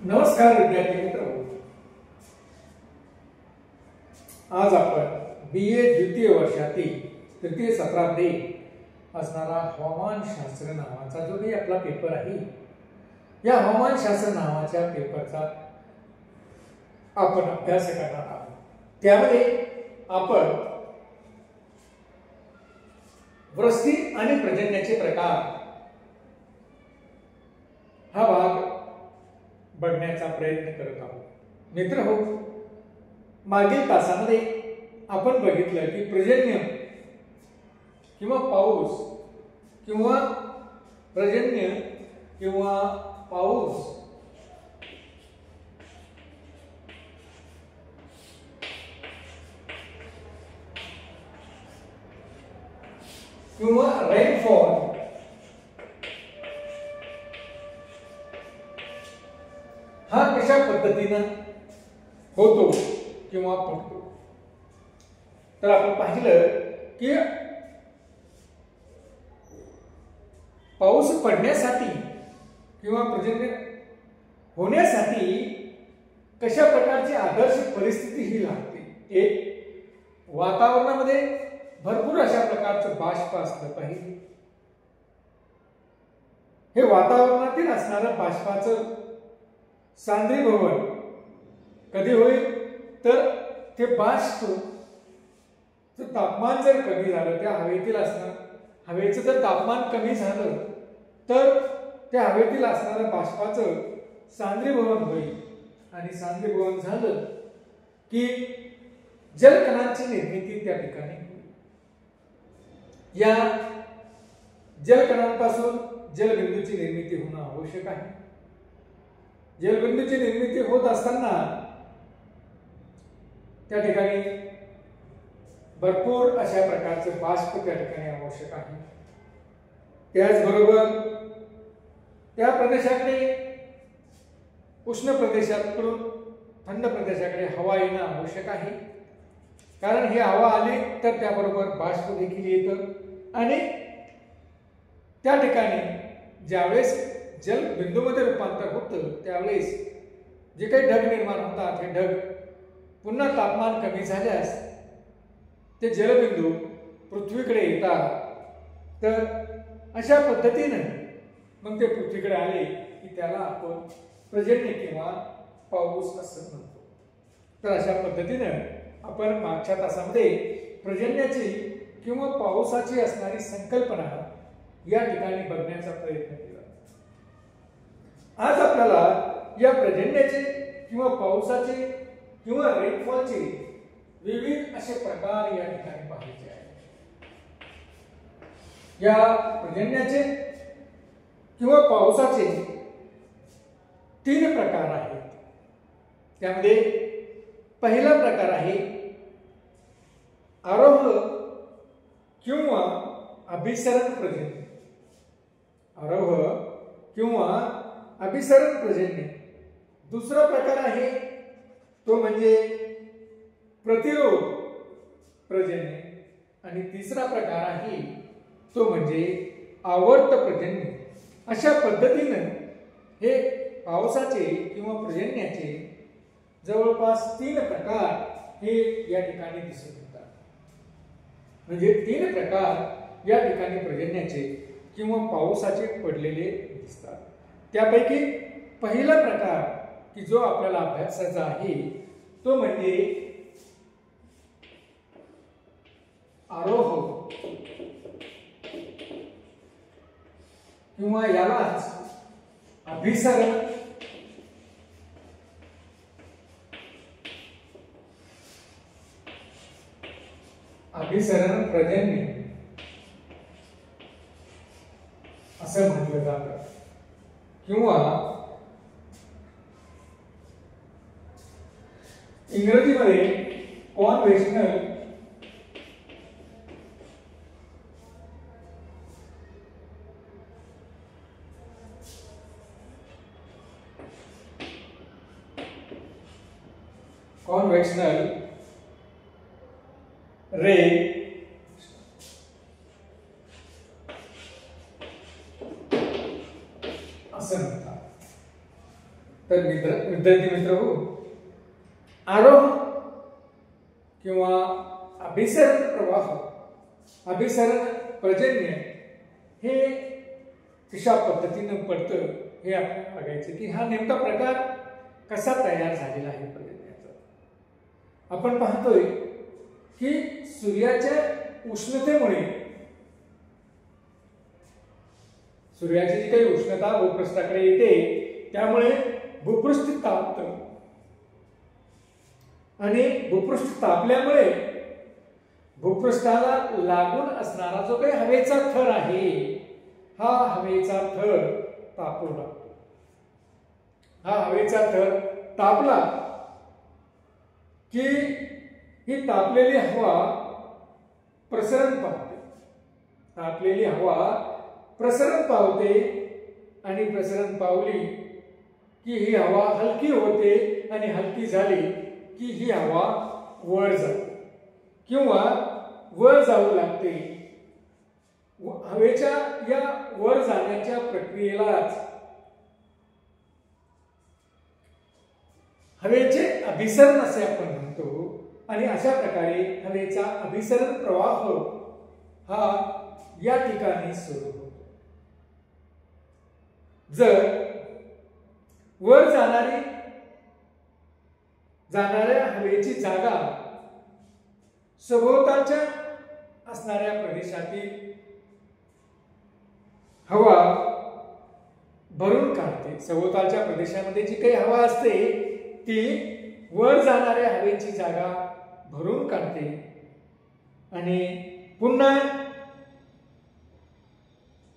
नमस्कार विद्यार्थी मित्र, आज आपण BA द्वितीय वर्षातील तृतीय सत्रामध्ये असणारा हवामानशास्त्र नावाचा जो काही आपला पेपर आहे, या हवामानशास्त्र नावाच्या पेपरचा आपण अभ्यास करणार आहोत। त्यामध्ये आपण वृष्टी आणि पर्जन्याचे प्रकार हा भाग बघण्याचा प्रयत्न करत आहोत। मित्रहो, मागील तासामध्ये आपण बघितलं की पर्जन्य किंवा पाऊस किंवा पर्जन्य किंवा पाऊस किंवा रेनफॉल हा कशा पद्धतीनं होतो किंवा पडतो। तर आपण पाहिलं की पाऊस पडण्यासाठी किंवा पर्जन्य होण्यासाठी कशा प्रकारची आदर्श परिस्थिती ही लागते। एक, वातावरणामध्ये भरपूर अशा प्रकारचं बाष्प असलं पाहिजे। हे वातावरणातील असणारं बाष्पाचं सांद्रीभवन कधी होईल तर ते बाष्प तापमान जर कमी झालं, त्या हवेतील असणार हवेचं जर तापमान कमी झालं तर त्या हवेतील असणाऱ्या बाष्पाचं सांद्रीभवन होईल आणि सांद्रीभवन झालं की जलकणांची निर्मिती त्या ठिकाणी होईल। या जलकणांपासून जलबिंदूची निर्मिती होणं आवश्यक आहे। जलबिंदूची निर्मिती होत असताना त्या ठिकाणी भरपूर अशा प्रकारचे बाष्प त्या ठिकाणी आवश्यक आहे। त्याचबरोबर त्या प्रदेशाकडे उष्ण प्रदेशाकडून थंड प्रदेशाकडे हवा येणं आवश्यक आहे, कारण ही हवा आली तर त्याबरोबर बाष्प देखील येतं आणि त्या ठिकाणी ज्यावेळेस जलबिंदूमध्ये रूपांतर होतं त्यावेळेस जे काही ढग निर्माण होतात, हे ढग पुन्हा तापमान कमी झाल्यास ते जलबिंदू पृथ्वीकडे येतात। तर अशा पद्धतीने मग ते पृथ्वीकडे आले की त्याला आपण पर्जन्य किंवा पाऊस असं म्हणतो। तर अशा पद्धतीने आपण मागच्या तासामध्ये पर्जन्याची किंवा पावसाची असणारी संकल्पना या ठिकाणी बघण्याचा प्रयत्न केला। आज आपल्याला या पर्जन्याचे किंवा पावसाचे किंवा रेनफॉलचे विविध असे प्रकार या ठिकाणी पाहायचे आहेत। या पर्जन्याचे किंवा पावसाचे 3 प्रकार आहेत। त्यामध्ये पहिला प्रकार आहे आरोह किंवा अभिसरण पर्जन्य। आरोह किंवा अभिसरण पर्जन्य। दुसरा प्रकार आहे तो म्हणजे प्रतिरोध पर्जन्य आणि तिसरा प्रकार आहे तो म्हणजे आवर्त पर्जन्य। अशा पद्धतीने हे पावसाचे किंवा पर्जन्याचे जवळपास 3 प्रकार हे या ठिकाणी दिसून येतात। म्हणजे 3 प्रकार या ठिकाणी पर्जन्याचे किंवा पावसाचे पडलेले दिसतात। त्यापैकी पहिला प्रकार की जो आपल्याला अभ्यासाचा आहे तो म्हणजे आरोह किंवा यालाच अभिसरण पर्जन्य असं म्हटलं जातं किंवा इंग्रजीमध्ये कॉन्व्हेन्शनल रे असं म्हणतात। तर विद्यार्थी मित्र हो, आरोह किंवा अभिसरण प्रवाह, अभिसरण पर्जन्य हे कशा पद्धतीनं पडतं हे आपल्याला बघायचं की हा नेमका प्रकार कसा तयार झालेला आहे पर्जन्याचा. आपण पाहतोय की सूर्याच्या उष्णतेमुळे, सूर्याची जी काही उष्णता भूपृष्ठाकडे येते त्यामुळे भूपृष्ठ तापतं आणि भूपृष्ठ तापल्यामुळे भूपृष्ठाला लागून असणारा जो काही हवेचा थर आहे हा हवेचा थर तापू लागतो. हा हवेचा थर तापला की ही तापलेली हवा प्रसरण पावते. तापलेली हवा प्रसरण पावते आणि प्रसरण पावली की ही हवा हलकी होते आणि हलकी झाली की ही हवा वर जाते किंवा वर जाऊ लागते. हवेच्या या वर जाण्याच्या प्रक्रियेलाच हवेचे अभिसरण असे आपण म्हणतो आणि अशा प्रकारे हवेचा अभिसरण प्रवाह हा या ठिकाणी सुरू होतो. जर वर जाणाऱ्या हवेची जागा सभोवतालच्या असणाऱ्या प्रदेशातील हवा भरून काढते. सभोवतालच्या प्रदेशामध्ये जी काही हवा असते ती वर जाणाऱ्या हवेची जागा भरून काढते आणि पुन्हा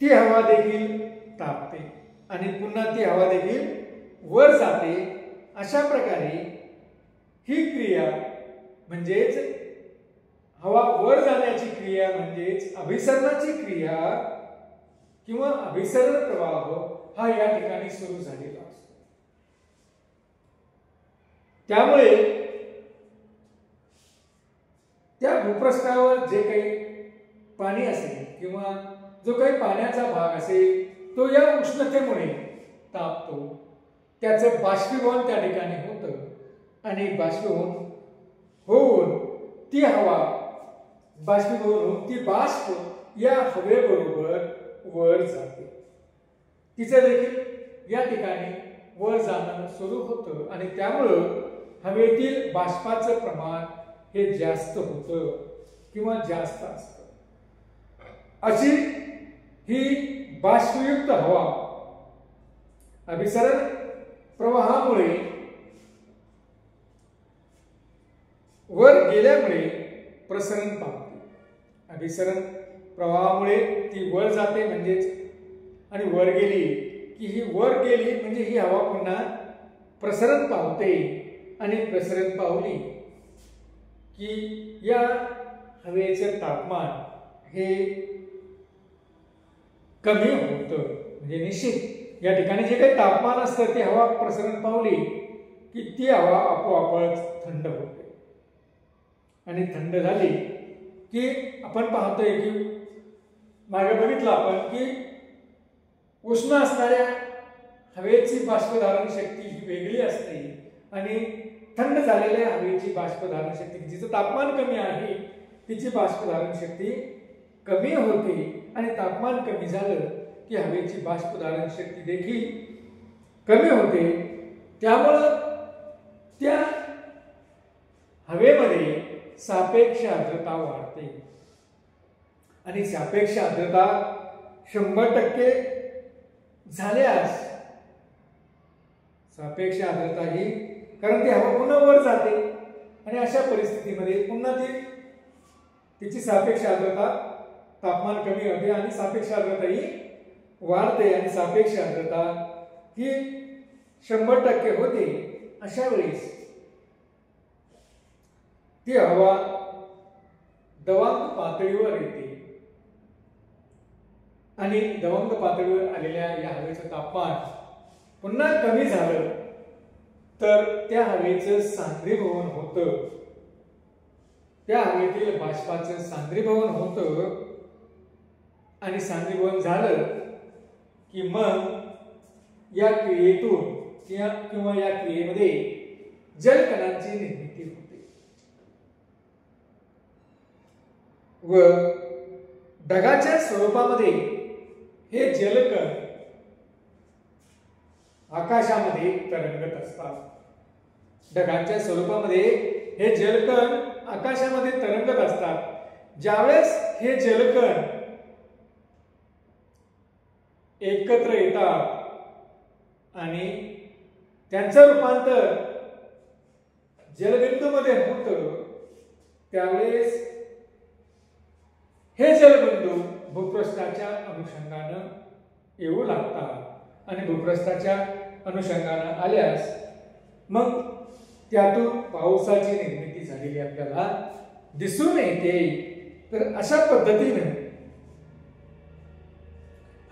ती हवा देखील तापते आणि पुन्हा ती हवा देखील वर जाते. अशा प्रकारे ही क्रिया म्हणजेच हवा वर जाण्याची क्रिया म्हणजेच अभिसरणाची क्रिया किंवा अभिसरण प्रवाह हा या ठिकाणी सुरू झालेला असतो. त्यामुळे त्या भूपृष्ठावर जे काही पाणी असेल किंवा जो काही पाण्याचा भाग असेल तो या उष्णतेमुळे तापतो. त्याचं बाष्पीभवन त्या ठिकाणी होतं आणि बाष्पीभवन होऊन ती हवा बाष्पीभवन होऊन ती बाष्प या हवेबरोबर वर जाते. तिचं देखील या ठिकाणी वर जाणं सुरू होतं आणि त्यामुळं हवेतील बाष्पाचं प्रमाण हे जास्त होतं किंवा जास्त असतं. अशी ही बाष्पयुक्त हवा अभिसरण प्रवाहामुळे वर गेल्यामुळे प्रसरण पावते. अभिसरण प्रवाहामुळे ती वर जाते म्हणजेच आणि वर गेली की ही वर गेली म्हणजे ही हवा पुन्हा प्रसरण पावते आणि प्रसरण पावली की या हवेचं तापमान हे कमी होतं. म्हणजे निश्चित या ठिकाणी जे काही तापमान असतं ती हवा प्रसरण पावली की ती हवा आपोआपच थंड होते आणि थंड झाली की आपण पाहतोय की मागे बघितलं आपण की उष्ण असणाऱ्या हवेची बाष्पधारण शक्ती ही वेगळी असते आणि थंड झालेल्या हवेची बाष्पधारण शक्ती जिचं तापमान कमी आहे तिची बाष्पधारण शक्ती कमी होते आणि तापमान कमी झालं की हवेची बाष्पधारण शक्ती देखील कमी होते. त्यामुळं त्या हवेमध्ये सापेक्ष आर्द्रता वाढते आणि सापेक्ष आर्द्रता 100% झाल्यास सापेक्ष आर्द्रता ही कारण ती हवा पुन्हा वर जाते आणि अशा परिस्थितीमध्ये पुन्हा तिची सापेक्ष आर्द्रता तापमान कमी होते आणि सापेक्ष आर्द्रता ही वाढते आणि सापेक्ष आर्द्रता ही 100% होते. अशा वेळेस ती हवा दवांग पातळीवर येते आणि दवांग पातळीवर आलेल्या या हवेचं तापमान पुन्हा कमी झालं तर त्या हवेचं सांद्रीभवन होतं. त्या हवेतील बाष्पाचं सांद्रीभवन होतं आणि सांद्रीभवन झालं की मग या क्रियेतून किंवा या क्रियेमध्ये जलकणांची निर्मिती होते व ढगाच्या स्वरूपामध्ये हे जलकण आकाशामध्ये तरंगत असतात. ढगांच्या स्वरूपामध्ये हे जलकण आकाशामध्ये तरंगत असतात. ज्यावेळेस हे जलकण एकत्र येतात आणि त्यांचं रूपांतर जलबिंदूमध्ये होतं, त्यावेळेस हे जलबिंदू भूपृष्ठाच्या अनुषंगानं येऊ लागतात आणि भूपृष्ठाच्या अनुषंगानं आल्यास मग त्यातून पावसाची निर्मिती झालेली आपल्याला दिसून येते. तर अशा पद्धतीने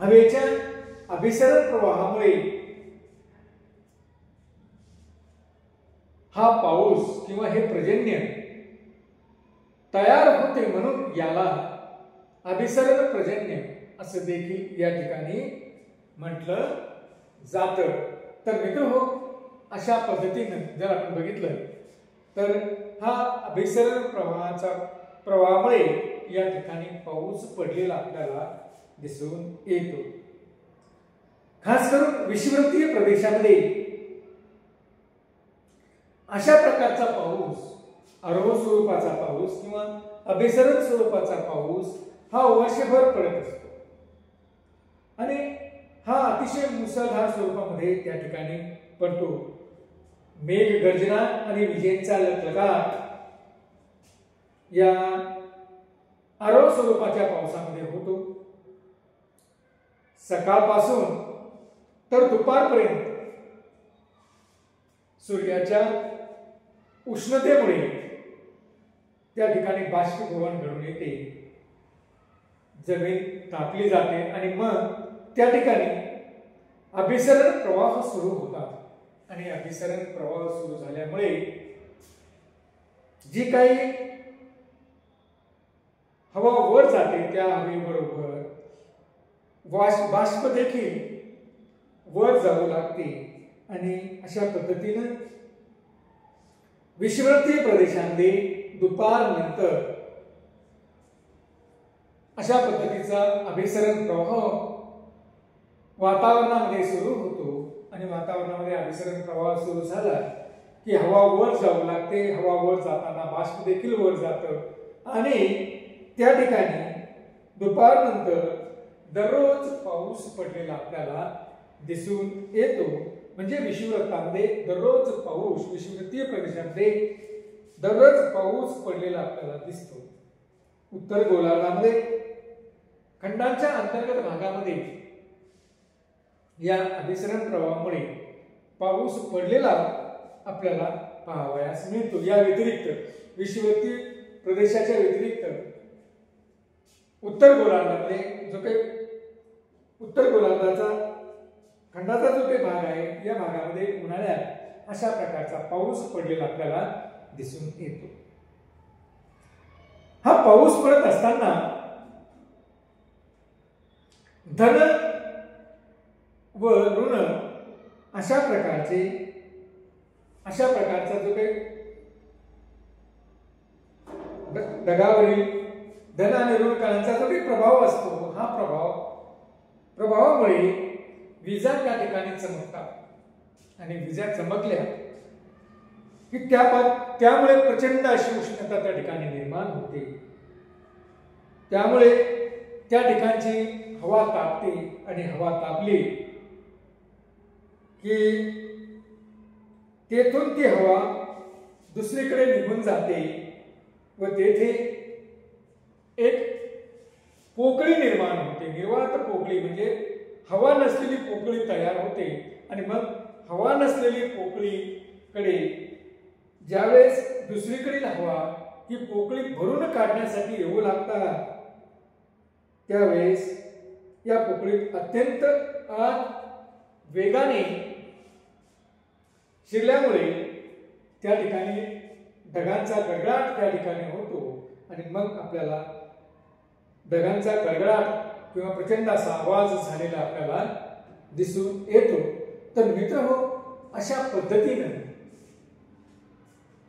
हवेच्या अभिसरण प्रवाहामुळे हा पाऊस किंवा हे पर्जन्य तयार होते, म्हणून याला अभिसरण पर्जन्य असं देखील या ठिकाणी म्हटलं जातं. तर मित्रहो, अशा पद्धतीने जर आपण बघितलं तर हा अभिसरण प्रवाहामुळे या ठिकाणी पाऊस पडलेला आपल्याला दिसून येतो. खास करून विषुववृत्तीय प्रदेशामध्ये अशा प्रकारचा पाऊस, आरोह स्वरूपाचा पाऊस किंवा अभिसरण स्वरूपाचा पाऊस हा वर्षभर पडत असतो आणि हा अतिशय मुसळधार स्वरूपामध्ये त्या ठिकाणी पडतो. मेघगर्जना आणि विजेंचा लखलखाट या आरोह स्वरूपाच्या पावसामध्ये होतो. सकाळपासून तर दुपारपर्यंत सूर्याच्या उष्णतेमुळे त्या ठिकाणी बाष्पीभवन घडून येते, जमीन तापली जाते आणि मग त्या ठिकाणी अभिसरण प्रवाह सुरू होतात आणि अभिसरण प्रवाह सुरू झाल्यामुळे जी काही हवा वर जाते त्या हवेबरोबर बाष्प देखील वर जाऊ लागते आणि अशा पद्धतीने विषुववृत्तीय प्रदेशांमध्ये दुपारनंतर अशा पद्धतीचा अभिसरण प्रवाह वातावरणामध्ये सुरू होतो आणि वातावरणामध्ये अभिसरण प्रवाह सुरू झाला की हवा वर जाऊ लागते. हवा वर जाताना बाष्प देखील वर जातं आणि त्या ठिकाणी दुपारनंतर दररोज पाऊस पडलेला आपल्याला दिसून येतो. म्हणजे विषुववृत्तामध्ये दररोज पाऊस, विषुववृत्तीय प्रदेशामध्ये दररोज पाऊस पडलेला आपल्याला दिसतो. उत्तर गोलार्धामध्ये खंडांच्या अंतर्गत भागामध्ये या अभिसरण प्रवाहामुळे पाऊस पडलेला आपल्याला पाहावयास मिळतो. या व्यतिरिक्त विषुववृत्तीय प्रदेशाच्या व्यतिरिक्त उत्तर गोलार्धामध्ये जो काही उत्तर गोलार्धाचा खंडाचा जो काही भाग आहे, या भागामध्ये उन्हाळ्यात अशा प्रकारचा पाऊस पडलेला आपल्याला दिसून येतो. हा पाऊस पडत असताना धन व ऋण अशा प्रकारचा जो काही ढगावरील धन आणि ऋण कणांचा जो काही प्रभाव असतो, हा प्रभावामुळे विजा त्या ठिकाणी चमकतात आणि विजा चमकल्या की त्यामुळे प्रचंड अशी उष्णता त्या ठिकाणी निर्माण होते. त्यामुळे त्या ठिकाणची हवा तापते आणि हवा तापली की तेथून ती हवा दुसरीकडे निघून जाते व तेथे एक पोकळी निर्माण होते. निर्वात पोकळी म्हणजे हवा नसलेली पोकळी तयार होते आणि मग हवा नसलेली पोकळीकडे ज्यावेळेस दुसरीकडील हवा ही पोकळी भरून काढण्यासाठी येऊ लागतात, त्यावेळेस या पोकळीत अत्यंत वेगाने शिरल्यामुळे त्या ठिकाणी ढगांचा गडगडाट त्या ठिकाणी होतो आणि मग आपल्याला ढगांचा गडगडाट किंवा प्रचंड असा आवाज झालेला आपल्याला दिसून येतो. तर मित्रहो, अशा पद्धतीने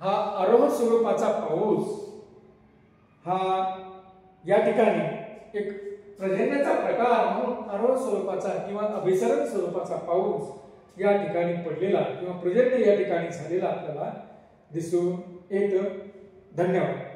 हा आरोह स्वरूपाचा पाऊस हा या ठिकाणी एक पर्जन्याचा प्रकार म्हणून आरोह स्वरूपाचा किंवा अभिसरण स्वरूपाचा पाऊस या ठिकाणी पडलेला किंवा पर्जन्य या ठिकाणी झालेला आपल्याला दिसून येतं. धन्यवाद.